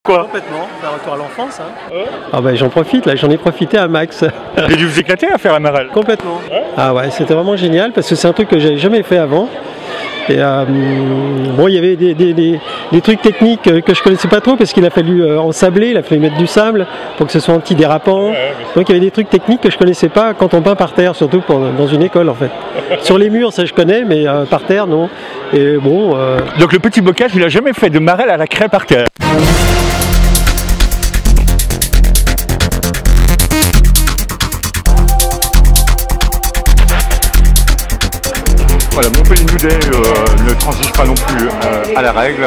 Quoi? Complètement, c'est un retour à l'enfance. Hein. Ah bah j'en profite là, j'en ai profité à max. Vous avez dû vous éclater à faire la marelle? Complètement. Ah ouais, c'était vraiment génial parce que c'est un truc que j'avais jamais fait avant. Et bon, il y avait des trucs techniques que je connaissais pas trop parce qu'il a fallu ensabler, il a fallu mettre du sable pour que ce soit anti-dérapant. Donc il y avait des trucs techniques que je connaissais pas quand on peint par terre, surtout dans une école en fait. Sur les murs, ça je connais, mais par terre non. Et bon. Donc le petit Bocage, il a jamais fait de marelle à la craie par terre. Voilà, Montpellier-Noudet ne transige pas non plus à la règle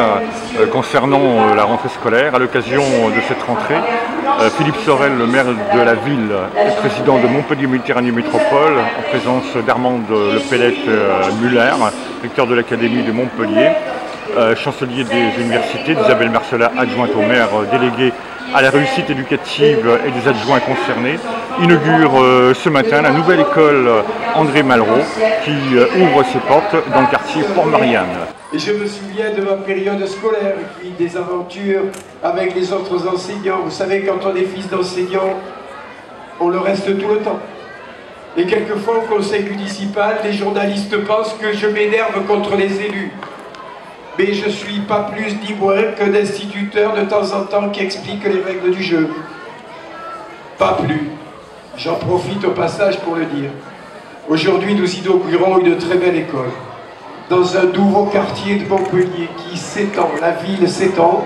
concernant la rentrée scolaire. À l'occasion de cette rentrée, Philippe Sorel, le maire de la ville et président de Montpellier-Méditerranée Métropole, en présence d'Armande Lepellette-Muller, recteur de l'Académie de Montpellier, chancelier des universités, d'Isabelle Marcella, adjointe au maire, déléguée à la réussite éducative et des adjoints concernés, inaugure ce matin la nouvelle école André Malraux qui ouvre ses portes dans le quartier Port-Marianne. Et je me souviens de ma période scolaire et puis des aventures avec les autres enseignants. Vous savez, quand on est fils d'enseignant, on le reste tout le temps. Et quelquefois au conseil municipal, les journalistes pensent que je m'énerve contre les élus. Mais je ne suis pas plus ni moins qu'un instituteur de temps en temps qui explique les règles du jeu. Pas plus. J'en profite au passage pour le dire. Aujourd'hui, nous inaugurons une très belle école dans un nouveau quartier de Montpellier qui s'étend. La ville s'étend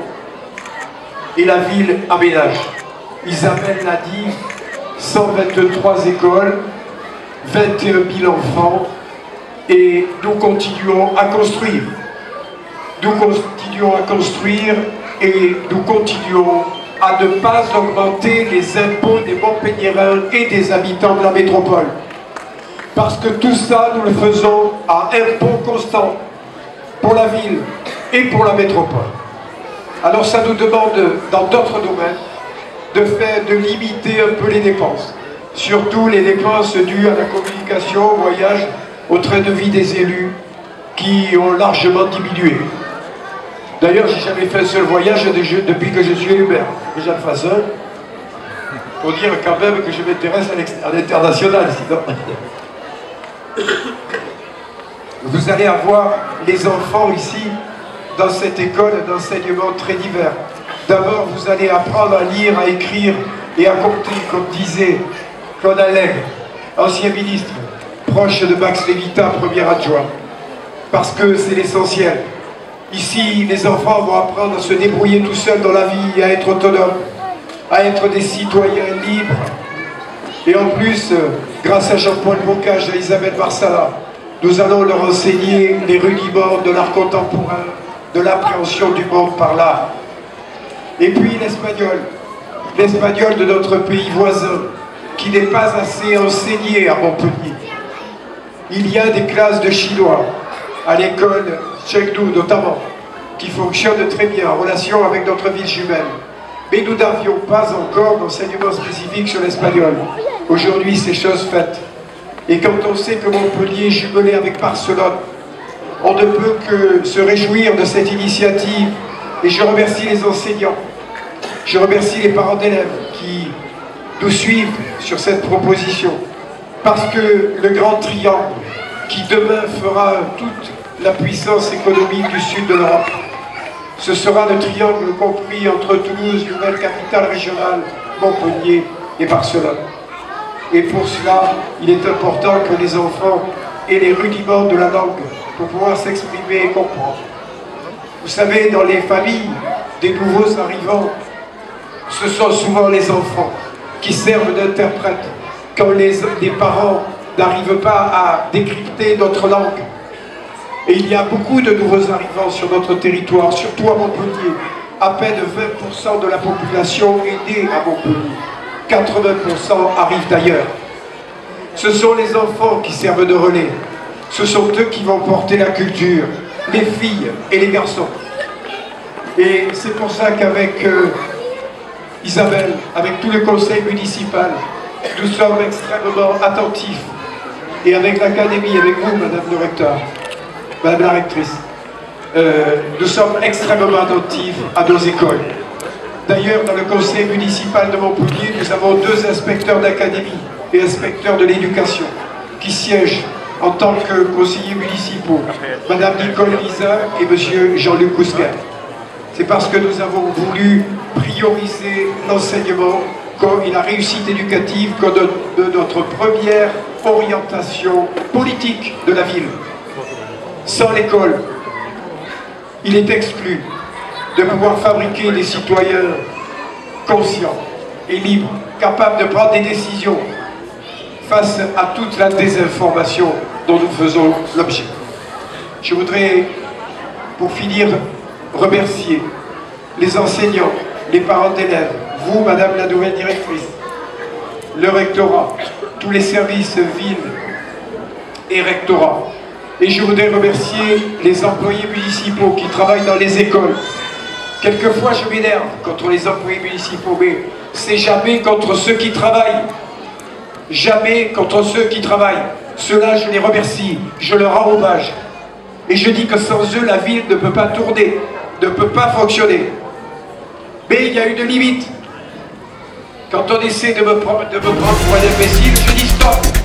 et la ville aménage. Isabelle l'a dit, 123 écoles, 21 000 enfants et nous continuons à construire. Nous continuons à construire et nous continuons à ne pas augmenter les impôts des Montpelliérains et des habitants de la métropole. Parce que tout ça, nous le faisons à impôt constant pour la ville et pour la métropole. Alors ça nous demande, dans d'autres domaines, de limiter un peu les dépenses. Surtout les dépenses dues à la communication, au voyage, au train de vie des élus, qui ont largement diminué. D'ailleurs, j'ai jamais fait un seul voyage depuis que je suis élu maire. Déjà de façon, pour dire quand même que je m'intéresse à l'international, sinon. Vous allez avoir les enfants ici, dans cette école d'enseignement très divers. D'abord, vous allez apprendre à lire, à écrire et à compter, comme disait Claude Allègre, ancien ministre, proche de Max Lévitat, premier adjoint. Parce que c'est l'essentiel. Ici, les enfants vont apprendre à se débrouiller tout seuls dans la vie, à être autonomes, à être des citoyens libres. Et en plus, grâce à Jean-Paul Bocage et à Isabelle Marcella, nous allons leur enseigner les rudiments de l'art contemporain, de l'appréhension du monde par l'art. Et puis l'espagnol de notre pays voisin, qui n'est pas assez enseigné à Montpellier. Il y a des classes de chinois, à l'école Chengdu notamment, qui fonctionnent très bien en relation avec notre ville jumelle. Mais nous n'avions pas encore d'enseignement spécifique sur l'espagnol. Aujourd'hui, c'est chose faite. Et quand on sait que Montpellier est jumelé avec Barcelone, on ne peut que se réjouir de cette initiative. Et je remercie les enseignants, je remercie les parents d'élèves qui nous suivent sur cette proposition. Parce que le grand triangle qui demain fera toute la puissance économique du sud de l'Europe, ce sera le triangle compris entre Toulouse, nouvelle capitale régionale, Montpellier et Barcelone. Et pour cela, il est important que les enfants aient les rudiments de la langue pour pouvoir s'exprimer et comprendre. Vous savez, dans les familles des nouveaux arrivants, ce sont souvent les enfants qui servent d'interprètes quand les parents n'arrivent pas à décrypter notre langue. Et il y a beaucoup de nouveaux arrivants sur notre territoire, surtout à Montpellier. À peine 20% de la population est née à Montpellier. 80% arrivent d'ailleurs. Ce sont les enfants qui servent de relais. Ce sont eux qui vont porter la culture, les filles et les garçons. Et c'est pour ça qu'avec Isabelle, avec tout le conseil municipal, nous sommes extrêmement attentifs. Et avec l'académie, avec vous, Madame le recteur, Madame la rectrice, nous sommes extrêmement attentifs à nos écoles. D'ailleurs, dans le conseil municipal de Montpellier, nous avons 2 inspecteurs d'académie et inspecteurs de l'éducation qui siègent en tant que conseillers municipaux, Madame Nicole Lisa et Monsieur Jean-Luc Cousquin. C'est parce que nous avons voulu prioriser l'enseignement et la réussite éducative comme de notre première orientation politique de la ville. Sans l'école, il est exclu de pouvoir fabriquer des citoyens conscients et libres, capables de prendre des décisions face à toute la désinformation dont nous faisons l'objet. Je voudrais, pour finir, remercier les enseignants, les parents d'élèves, vous, Madame la nouvelle directrice, le rectorat, tous les services villes et rectorat. Et je voudrais remercier les employés municipaux qui travaillent dans les écoles. Quelquefois, je m'énerve contre les employés municipaux, mais c'est jamais contre ceux qui travaillent. Jamais contre ceux qui travaillent. Ceux-là, je les remercie, je leur rends hommage. Et je dis que sans eux, la ville ne peut pas tourner, ne peut pas fonctionner. Mais il y a une limite. Quand on essaie de me prendre pour un imbécile, je dis stop.